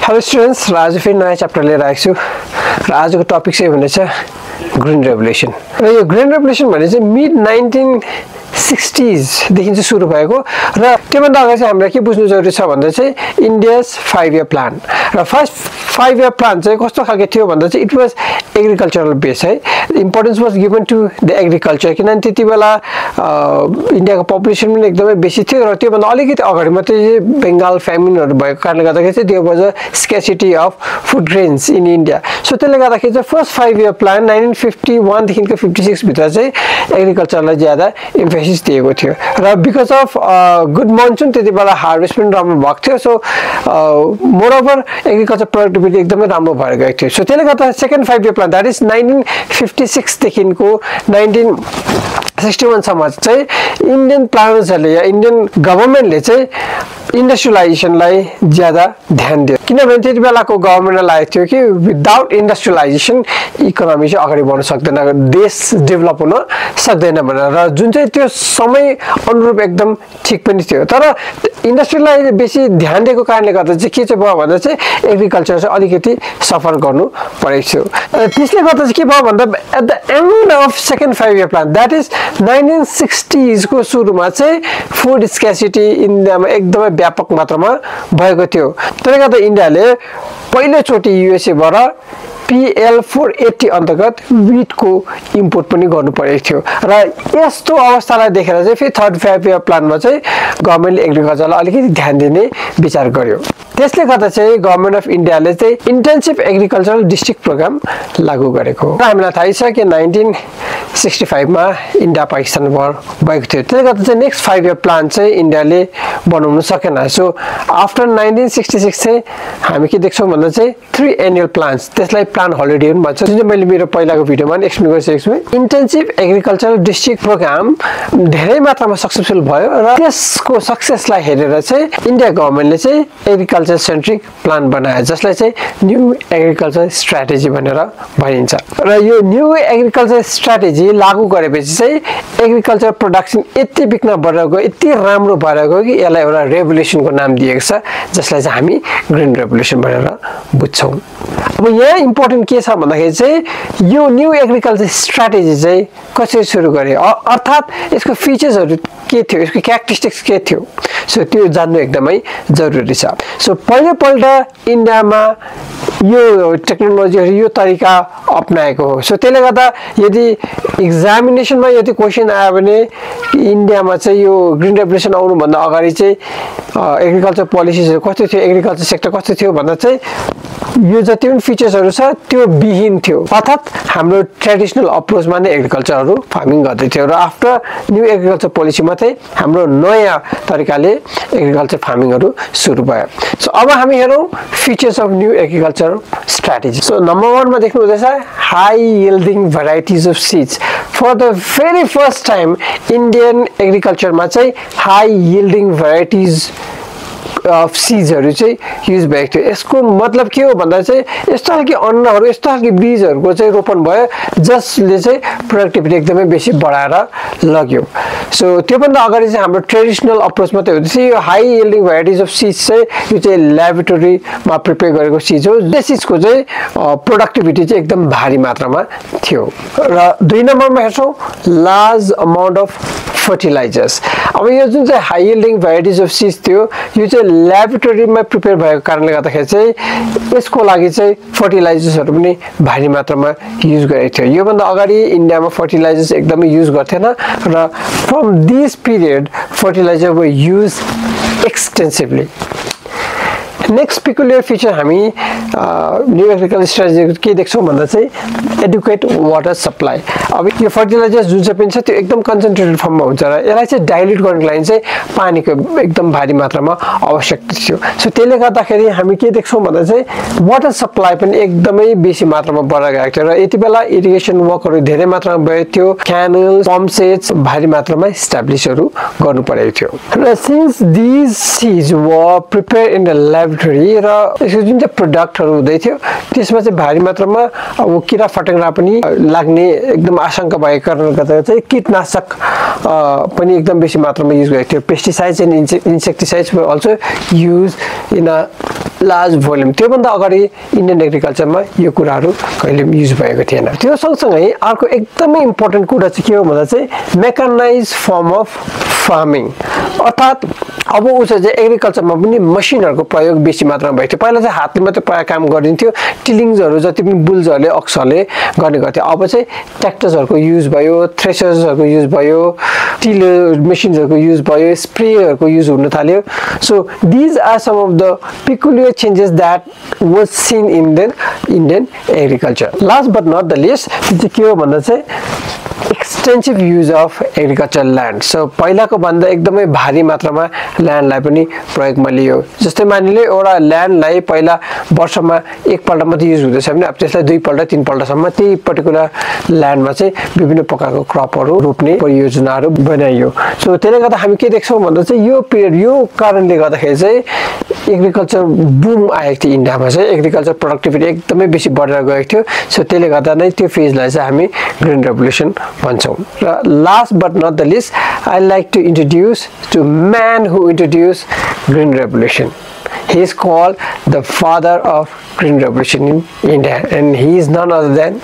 Hello students, र आज फेरि नयाँ च्याप्टर लिएर आएको छु र आजको टपिक चाहिँ भनेछ ग्रीन रेभोल्युसन। र यो ग्रीन रेभोल्युसन भने चाहिँ मिड 1960s देखि चाहिँ सुरु भएको र त्योभन्दा अगाडि चाहिँ हामीलाई के बुझ्नु जरुरी छ भन्दा चाहिँ इन्डियाज 5 इयर प्लान। र फर्स्ट 5 इयर प्लान चाहिँ कस्तो खालको थियो भन्दा चाहिँ इट वाज एग्रिकल्चरल बेस है। Importance was given to the agriculture, किनभने त्यति बेला इन्डियाको पपुलेसन पनि एकदमै बेसी थियो र त्योभन्दा अलिकति अगाडि मात्रै बेङ्गाल फ्यामिनहरू भएको कारणले गर्दाखेरि चाहिँ त्यो was a scarcity of food grains in India. So त्यसले गर्दाखेरि चाहिँ फर्स्ट 5 इयर प्लान 1951 देखिको 56 भित्र चाहिँ एग्रिकल्चरलाई ज्यादा इम्फेसिस दिएको थियो र बिकज अफ गुड मनसुन त्यति बेला हार्भेस्ट पनि राम्रो भएको थियो। सो मोरओभर एग्रिकल्चर प्रोडक्टिभिटी एकदमै राम्रो भएर गएको थियो। सो त्यसले गर्दा second 5 year plan that is 1956 देखिको 1961 सम्म चाहिँ इन्डियन प्लानर्सहरूले या इन्डियन गभर्मेन्टले चाहिँ इन्डस्ट्रियलाइजेसनलाई ज्यादा ध्यान दियो, किनभने त्यति बेलाको गभर्मेन्टलाई लागेको थियो कि विदाउट इन्डस्ट्रियलाइजेसन इकोनोमी चाहिँ अगाडि बढ्न सक्दैन, देश डेभलप हुन सक्दैन भनेर, र जुन चाहिँ त्यो समय अनुरूप एकदम ठिक पनि थियो। तर इन्डस्ट्रीलाई बेसी ध्यान दिएको कारणले गर्दा चाहिँ के चाहिँ भयो भन्दा चाहिँ एग्रिकल्चर चाहिँ अलिकति सफर गर्नु परेको थियो। त्यसले गर्दा चाहिँ के भयो भन्दा at the end of second 5 year plan that is 1960s को सुरुमा चाहिँ फुड स्क्यासिटी इन्डियामा एकदमै व्यापक मात्रामा भएको थियो। त्यसले गर्दा इन्डियाले पहिलोचोटि युएसएबाट PL 480 अन्तर्गत विटको इम्पोर्ट पनि गर्नु परेको थियो र यस्तो अवस्थालाई देखेर चाहिँ फेरि थर्ड 5 इयर प्लानमा चाहिँ गभर्मेन्टले एग्रिकल्चरलाई अलिकति ध्यान दिने विचार गर्यो। त्यसले गर्दा चाहिँ गभर्मेन्ट अफ इन्डियाले चाहिँ इन्टेन्सिभ एग्रिकल्चरल डिस्ट्रिक्ट प्रोग्राम लागू गरेको र हामीलाई थाहै छ कि 1965 मा इन्डिया पाकिस्तान वार भएको थियो। त्यसले गर्दा चाहिँ नेक्स्ट 5 इयर प्लान चाहिँ इन्डियाले बनाउन सकेन। सो आफ्टर 1966 चाहिँ हामी के देख्छौँ भन्दा चाहिँ 3 एनुअल प्लान्स, त्यसलाई प्लान हलिडे पनि भन्छ, जुन चाहिँ मैले मेरो पहिलाको भिडियोमा एक्सप्लेन गरिसकेको छु। इन्टेन्सिभ एग्रिकल्चरल डिस्ट्रिक्ट प्रोग्राम धेरै मात्रामा सक्सेसफुल भयो र त्यसको सक्सेसलाई हेरेर चाहिँ इन्डिया गभर्मेन्टले चाहिँ एग्रिकल्चर सेन्ट्रिक प्लान बनायो, जसलाई चाहिँ न्यू एग्रिकल्चर स्ट्राटेजी भनेर भनिन्छ। र यो न्यू एग्रिकल्चर स्ट्राटेजी लागू गरेपछि चाहिँ एग्रिकल्चर प्रोडक्सन यति बिक्न बढेर गयो, यति राम्रो भएर गयो कि यसलाई एउटा रेभोल्युसनको नाम दिएको छ, जसलाई चाहिँ हामी ग्रीन रेभोल्युसन भनेर बुझ्छौँ। अब यहाँ इम्पोर्टेन्ट के छ भन्दाखेरि चाहिँ यो न्यू एग्रिकल्चर स्ट्राटेजी चाहिँ कसरी सुरु गरे, अर्थात् यसको फिचर्सहरू के थियो, यसको क्यारेक्टरिस्टिक्स के थियो, सो त्यो जान्नु एकदमै जरुरी छ। सो पहिलोपल्ट इन्डियामा यो टेक्नोलोजीहरू यो तरिका अपनाएको हो। सो त्यसले गर्दा यदि एक्जामिनेसनमा यदि क्वेसन आयो भने इन्डियामा चाहिँ यो ग्रीन रेभोल्युसन आउनुभन्दा अगाडि चाहिँ एग्रिकल्चर पोलिसिसहरू कस्तो थियो, एग्रिकल्चर सेक्टर कस्तो थियो भन्दा चाहिँ यो जति पनि फिचर्सहरू छ त्यो विहीन थियो, अर्थात् हाम्रो ट्रेडिसनल अप्रोचमा नै एग्रिकल्चरहरू फार्मिङ गर्दै थियो। र आफ्टर न्यू एग्रिकल्चर पोलिसीमा चाहिँ हाम्रो नयाँ तरिकाले एग्रिकल्चर फार्मिङहरू सुरु भयो। सो अब हामी हेरौँ features of new agriculture strategy. So number 1 मा देख्नु हुँदैछ high yielding varieties of seeds. For the very first time Indian एग्रिकल्चरमा चाहिँ हाई यिल्डिङ भेराइटिज अफ सिड्सहरू चाहिँ युज भएको थियो। यसको मतलब के हो भन्दा चाहिँ यस्तो खालको अन्नहरू, यस्तो खालको बीजहरूको चाहिँ रोपन भयो जसले चाहिँ प्रोडक्टिभिटी एकदमै बेसी बढाएर लग्यो। सो त्योभन्दा अगाडि चाहिँ हाम्रो ट्रेडिसनल अप्रोच मात्रै हुँदैछ। यो high yielding varieties of seeds चाहिँ यो चाहिँ ल्याबोरेटरीमा प्रिपेयर गरेको सिड्स हो। त्यस सिड्सको चाहिँ प्रोडक्टिभिटी चाहिँ एकदम भारी मात्रामा थियो। र 2 नम्बरमा हेर्छौँ लार्ज अमाउन्ट अफ फर्टिलाइजर्स। अब यो जुन चाहिँ high yielding varieties of seeds थियो यो चाहिँ ल्याबोरेटरीमा प्रिपेयर भएको कारणले गर्दाखेरि चाहिँ यसको लागि चाहिँ फर्टिलाइजर्सहरू पनि भारी मात्रामा युज गरेको थियो। योभन्दा अगाडि इन्डियामा फर्टिलाइजर्स एकदमै युज गर्थेन र from this period fertilizer were use extensively. Next peculiar feature हामी न्यू एग्रिकल्चर स्ट्राटेजी के देख्छौँ भन्दा चाहिँ एडुकेट वाटर सप्लाई। अब यो फर्टिलाइजर्स जुन चाहिँ पनि छ त्यो एकदम कन्सन्ट्रेटेड फर्ममा हुन्छ र यसलाई चाहिँ डाइल्युट गर्नको लागि चाहिँ पानीको एकदम भारी मात्रामा आवश्यकता थियो। सो त्यसले गर्दाखेरि हामी के देख्छौँ भन्दा चाहिँ वाटर सप्लाई पनि एकदमै बेसी मात्रामा बढेर गएको थियो र यति बेला इरिगेसन वर्कहरू धेरै मात्रामा भएको थियो, क्यानल पम्प सेट्स भारी मात्रामा इस्टाब्लिसहरू गर्नु परेको थियो। र since these seeds were prepare in the lab र यसको जुन चाहिँ प्रोडक्टहरू हुँदै थियो त्यसमा चाहिँ भारी मात्रामा अब किरा फटेङ्ग्रा पनि लाग्ने एकदम आशंका भएको कारणले गर्दा चाहिँ कीटनाशक पनि एकदम बेसी मात्रामा युज गरेको थियो। Pesticides and insecticides were also use in a large volume त्योभन्दा अगाडि इन्डियन एग्रिकल्चरमा यो कुराहरू कहिले पनि युज भएको थिएन। त्यो सँगसँगै अर्को एकदमै इम्पोर्टेन्ट कुरा चाहिँ के हो भन्दा चाहिँ मेकानाइज फर्म अफ फार्मिङ, अर्थात् अब उसो चाहिँ एग्रिकल्चरमा पनि मसिनहरूको प्रयोग बेसी मात्रामा भएको थियो। पहिला चाहिँ हातले मात्रै प्रायः काम गरिन्थ्यो, टिलिङ्सहरू जति पनि बुल्सहरूले अक्सहरूले गर्ने गर्थ्यो। अब चाहिँ ट्र्याक्टर्सहरूको युज भयो, थ्रेसर्सहरूको युज भयो, टिलर मेसिन्सहरूको युज भयो, स्प्रेहरूको युज हुन थाल्यो। So these are some of the peculiar changes that was seen in the Indian agriculture. Last but not the least, चाहिँ के हो भन्दा चाहिँ extensive use of agricultural land. So पहिलाको भन्दा एकदमै भारी मात्रामा ल्यान्डलाई पनि प्रयोगमा लियो। जस्तै मानिलियो एउटा ल्यान्डलाई पहिला वर्षमा एकपल्ट मात्रै युज हुँदैछ भने अब त्यसलाई 2 पल्ट 3 पल्टसम्म त्यही पर्टिकुलर ल्यान्डमा चाहिँ विभिन्न प्रकारको क्रपहरू रोप्ने परियोजनाहरू बनाइयो। सो त्यसले गर्दा हामी के देख्छौँ भन्दा चाहिँ यो पिरियड यो कारणले गर्दाखेरि चाहिँ एग्रिकल्चर बुम आएको थियो इन्डियामा चाहिँ एग्रिकल्चर प्रोडक्टिभिटी एकदमै बेसी बढेर गएको थियो। सो त्यसले गर्दा नै त्यो फेजलाई चाहिँ हामी ग्रिन रेभोल्युसन भन्छौँ। र last but not the least I like to introduce to man who introduce green revolution. He is called the father of green revolution in India and he is none other than